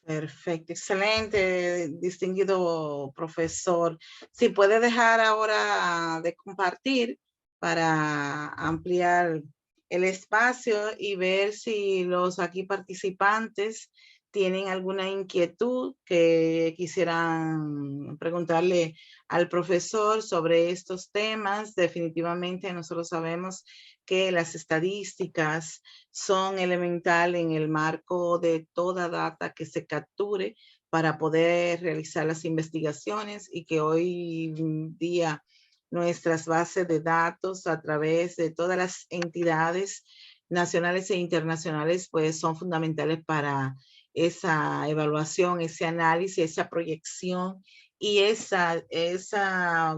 Perfecto, excelente, distinguido profesor. Si puede dejar ahora de compartir para ampliar el espacio y ver si los aquí participantes tienen alguna inquietud que quisieran preguntarle al profesor sobre estos temas. Definitivamente nosotros sabemos que las estadísticas son elemental en el marco de toda data que se capture para poder realizar las investigaciones y que hoy día nuestras bases de datos a través de todas las entidades nacionales e internacionales pues son fundamentales para esa evaluación, ese análisis, esa proyección y esa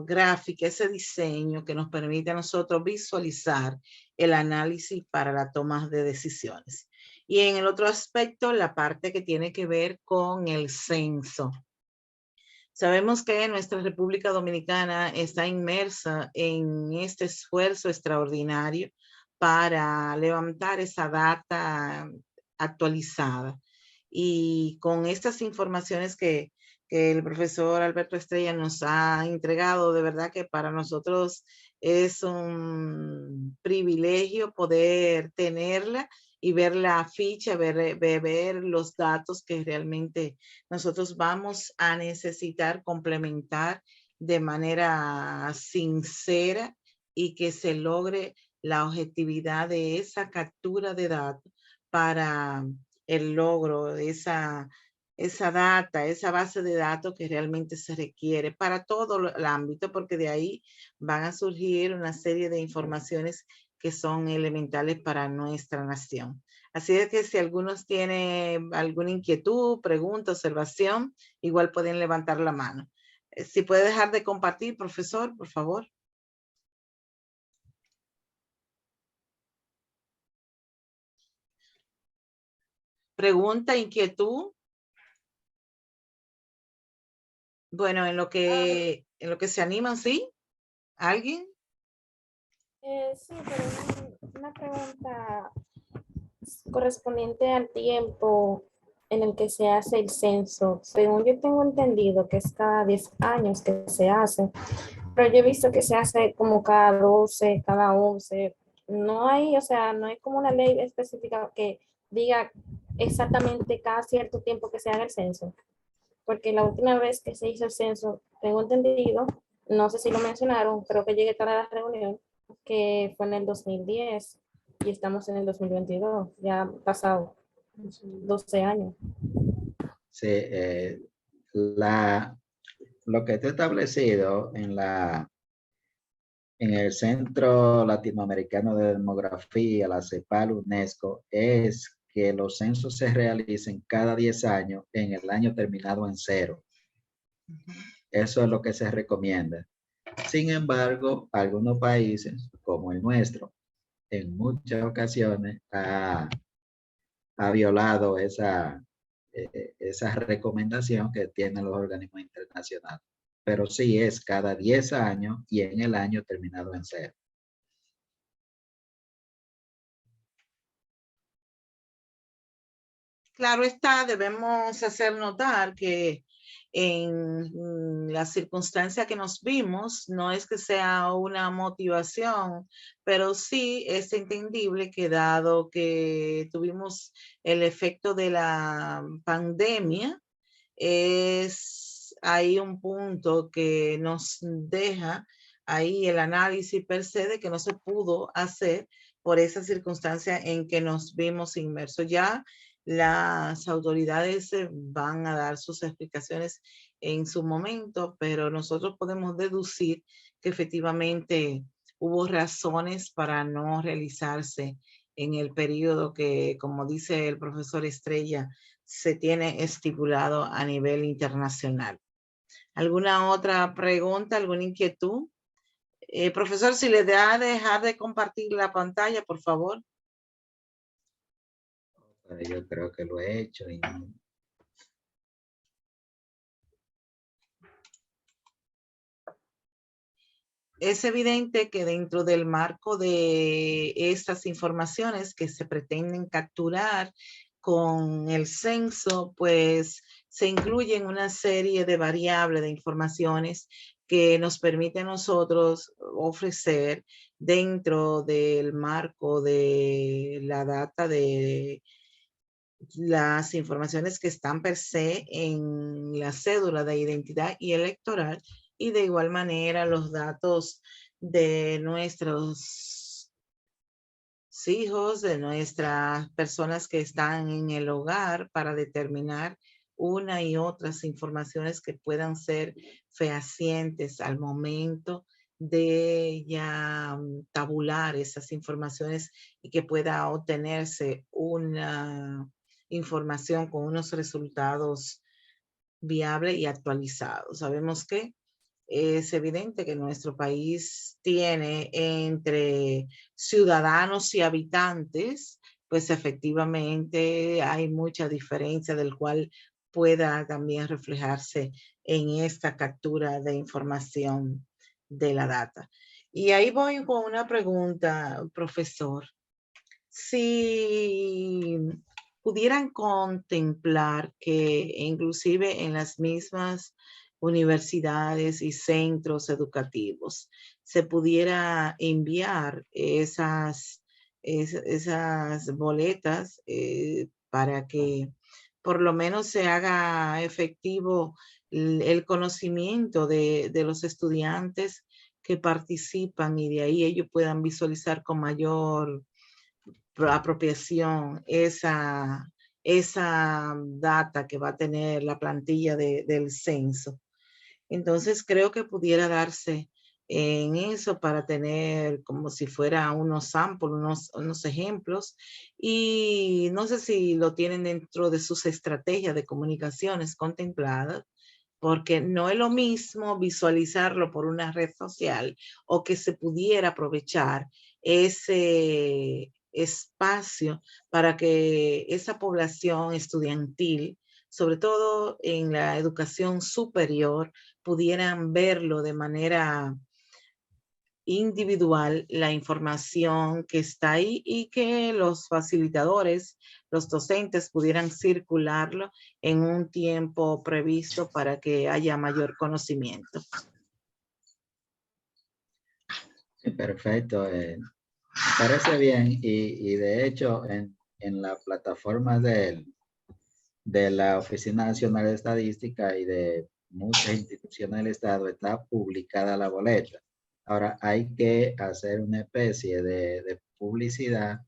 gráfica, ese diseño que nos permite a nosotros visualizar el análisis para la toma de decisiones. Y en el otro aspecto, la parte que tiene que ver con el censo. Sabemos que nuestra República Dominicana está inmersa en este esfuerzo extraordinario para levantar esa data actualizada. Y con estas informaciones que el profesor Alberto Estrella nos ha entregado, de verdad que para nosotros es un privilegio poder tenerla y ver la ficha, ver los datos que realmente nosotros vamos a necesitar complementar de manera sincera y que se logre la objetividad de esa captura de datos para el logro de esa data, esa base de datos que realmente se requiere para todo el ámbito, porque de ahí van a surgir una serie de informaciones que son elementales para nuestra nación. Así es que si algunos tienen alguna inquietud, pregunta, observación, igual pueden levantar la mano. Si puede dejar de compartir, profesor, por favor. Pregunta, inquietud. Bueno, en lo que se animan, ¿sí? ¿Alguien? Sí, pero una pregunta correspondiente al tiempo en el que se hace el censo. Según yo tengo entendido que es cada 10 años que se hace, pero yo he visto que se hace como cada 12, cada 11. No hay, o sea, no hay como una ley específica que diga exactamente cada cierto tiempo que se haga el censo. Porque la última vez que se hizo el censo, tengo entendido, no sé si lo mencionaron, creo que llegué tarde a la reunión, que fue en el 2010 y estamos en el 2022, ya han pasado 12 años. Sí, lo que está establecido en el Centro Latinoamericano de Demografía, la CEPAL UNESCO, es que los censos se realicen cada 10 años en el año terminado en 0. Eso es lo que se recomienda. Sin embargo, algunos países, como el nuestro, en muchas ocasiones ha violado esa recomendación que tienen los organismos internacionales. Pero sí es cada 10 años y en el año terminado en 0. Claro está, debemos hacer notar que en la circunstancia que nos vimos, no es que sea una motivación, pero sí es entendible que dado que tuvimos el efecto de la pandemia, es ahí un punto que nos deja ahí el análisis per se de que no se pudo hacer por esa circunstancia en que nos vimos inmersos. Ya las autoridades van a dar sus explicaciones en su momento, pero nosotros podemos deducir que efectivamente hubo razones para no realizarse en el periodo que, como dice el profesor Estrella, se tiene estipulado a nivel internacional. ¿Alguna otra pregunta, alguna inquietud? Profesor, si le da a dejar de compartir la pantalla, por favor. Yo creo que lo he hecho y es evidente que dentro del marco de estas informaciones que se pretenden capturar con el censo, pues se incluyen una serie de variables de informaciones que nos permite a nosotros ofrecer dentro del marco de la data de las informaciones que están per se en la cédula de identidad y electoral, y de igual manera los datos de nuestros hijos, de nuestras personas que están en el hogar, para determinar una y otras informaciones que puedan ser fehacientes al momento de ya tabular esas informaciones y que pueda obtenerse una información con unos resultados viables y actualizados. Sabemos que es evidente que nuestro país tiene entre ciudadanos y habitantes, pues efectivamente hay mucha diferencia del cual pueda también reflejarse en esta captura de información de la data. Y ahí voy con una pregunta, profesor. Si pudieran contemplar que inclusive en las mismas universidades y centros educativos se pudiera enviar esas boletas para que por lo menos se haga efectivo el conocimiento de los estudiantes que participan, y de ahí ellos puedan visualizar con mayor apropiación esa data que va a tener la plantilla del censo. Entonces creo que pudiera darse en eso para tener como si fuera unos samples, unos ejemplos, y no sé si lo tienen dentro de sus estrategias de comunicaciones contempladas, porque no es lo mismo visualizarlo por una red social o que se pudiera aprovechar ese espacio para que esa población estudiantil, sobre todo en la educación superior, pudieran verlo de manera individual, la información que está ahí, y que los facilitadores, los docentes pudieran circularlo en un tiempo previsto para que haya mayor conocimiento. sí, perfecto. Parece bien y de hecho en la plataforma de la Oficina Nacional de Estadística y de muchas instituciones del Estado está publicada la boleta. Ahora hay que hacer una especie de publicidad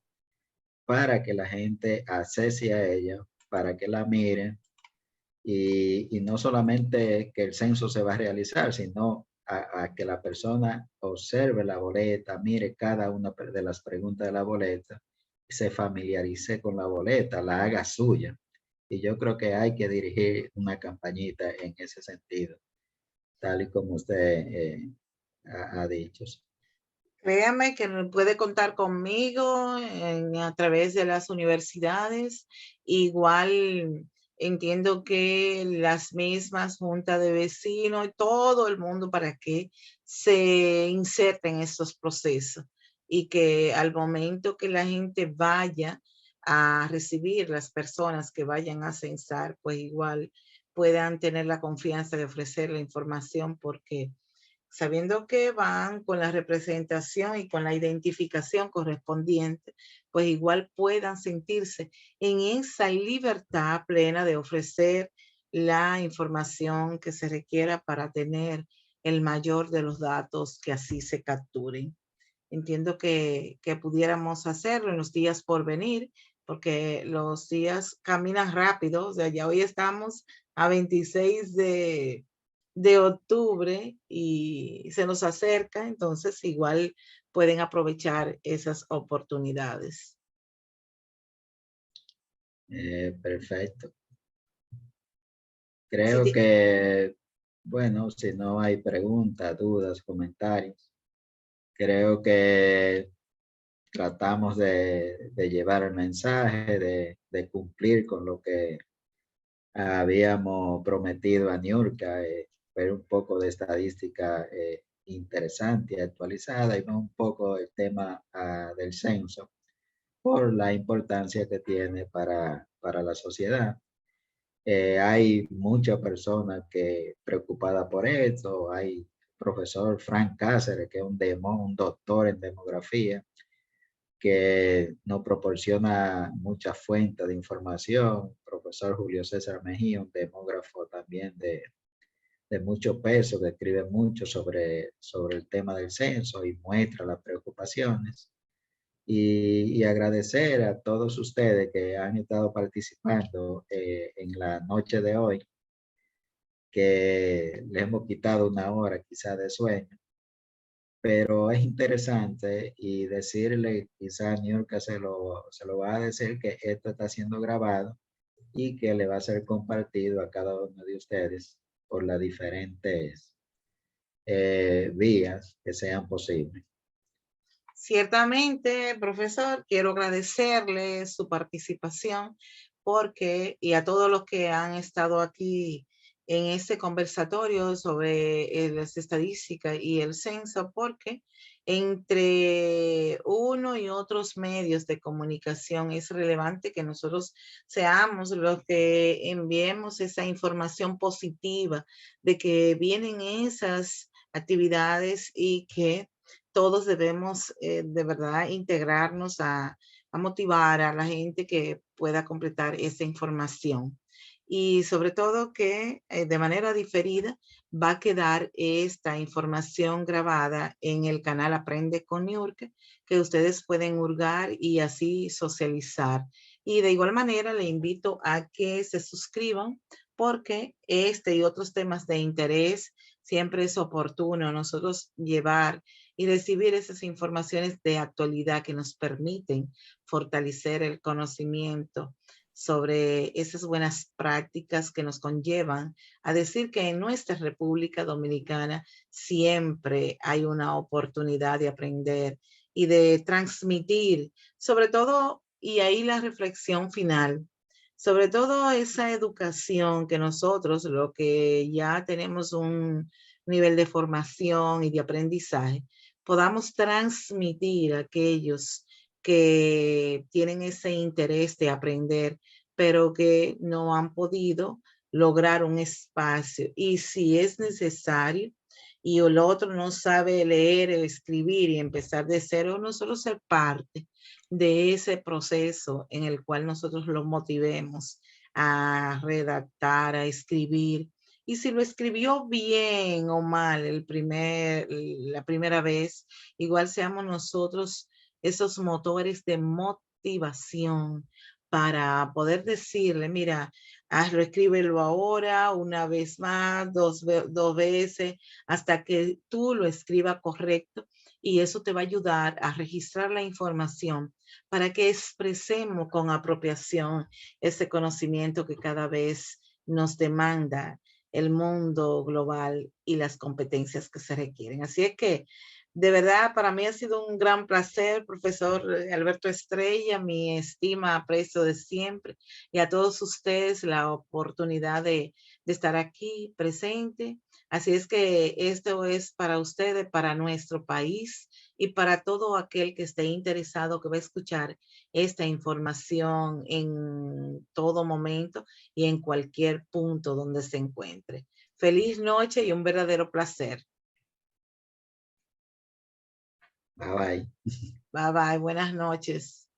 para que la gente accese a ella, para que la miren y no solamente que el censo se va a realizar, sino a que la persona observe la boleta, mire cada una de las preguntas de la boleta, se familiarice con la boleta, la haga suya. Y yo creo que hay que dirigir una campañita en ese sentido, tal y como usted ha dicho. Créame que puede contar conmigo a través de las universidades. Igual entiendo que las mismas juntas de vecinos y todo el mundo para que se inserten en estos procesos y que al momento que la gente vaya a recibir, las personas que vayan a censar, pues igual puedan tener la confianza de ofrecer la información porque sabiendo que van con la representación y con la identificación correspondiente, pues igual puedan sentirse en esa libertad plena de ofrecer la información que se requiera para tener el mayor de los datos que así se capturen. Entiendo que pudiéramos hacerlo en los días por venir, porque los días caminan rápido. O sea, ya hoy estamos a 26 de octubre y se nos acerca, entonces igual pueden aprovechar esas oportunidades. Perfecto. Sí, Creo que, bueno, si no hay preguntas, dudas, comentarios, creo que tratamos de llevar el mensaje, de cumplir con lo que habíamos prometido a Niurka, ver un poco de estadística interesante y actualizada y no un poco el tema del censo por la importancia que tiene para la sociedad. Hay muchas personas que preocupadas por esto. Hay profesor Frank Cáceres, que es un doctor en demografía, que nos proporciona muchas fuentes de información. Profesor Julio César Mejía, un demógrafo también de mucho peso, que escribe mucho sobre el tema del censo y muestra las preocupaciones. Y agradecer a todos ustedes que han estado participando en la noche de hoy, que les hemos quitado una hora quizá de sueño, pero es interesante y decirle, quizá a Niurka se lo va a decir, que esto está siendo grabado y que le va a ser compartido a cada uno de ustedes por las diferentes vías que sean posibles. ciertamente, profesor, quiero agradecerle su participación porque, y a todos los que han estado aquí en este conversatorio sobre las estadísticas y el censo, porque entre uno y otros medios de comunicación es relevante que nosotros seamos los que enviemos esa información positiva de que vienen esas actividades y que todos debemos de verdad integrarnos a motivar a la gente que pueda completar esa información. Y sobre todo que de manera diferida va a quedar esta información grabada en el canal Aprende con Niurka, que ustedes pueden hurgar y así socializar. Y de igual manera le invito a que se suscriban porque este y otros temas de interés siempre es oportuno nosotros llevar y recibir esas informaciones de actualidad que nos permiten fortalecer el conocimiento sobre esas buenas prácticas que nos conllevan a decir que en nuestra República Dominicana siempre hay una oportunidad de aprender y de transmitir, sobre todo, y ahí la reflexión final, sobre todo esa educación que nosotros, lo que ya tenemos un nivel de formación y de aprendizaje, podamos transmitir a aquellos que tienen ese interés de aprender, pero que no han podido lograr un espacio. Y si es necesario, y el otro no sabe leer, escribir y empezar de cero, no solo ser parte de ese proceso en el cual nosotros lo motivemos a redactar, a escribir. Y si lo escribió bien o mal la primera vez, igual seamos nosotros esos motores de motivación motivación para poder decirle, mira, hazlo, escríbelo ahora, una vez más, dos veces, hasta que tú lo escribas correcto, y eso te va a ayudar a registrar la información para que expresemos con apropiación ese conocimiento que cada vez nos demanda el mundo global y las competencias que se requieren. Así es que, de verdad, para mí ha sido un gran placer, profesor Alberto Estrella, mi estima, aprecio de siempre, y a todos ustedes la oportunidad de estar aquí presente. Así es que esto es para ustedes, para nuestro país y para todo aquel que esté interesado, que va a escuchar esta información en todo momento y en cualquier punto donde se encuentre. Feliz noche y un verdadero placer. Bye bye. Bye bye, buenas noches.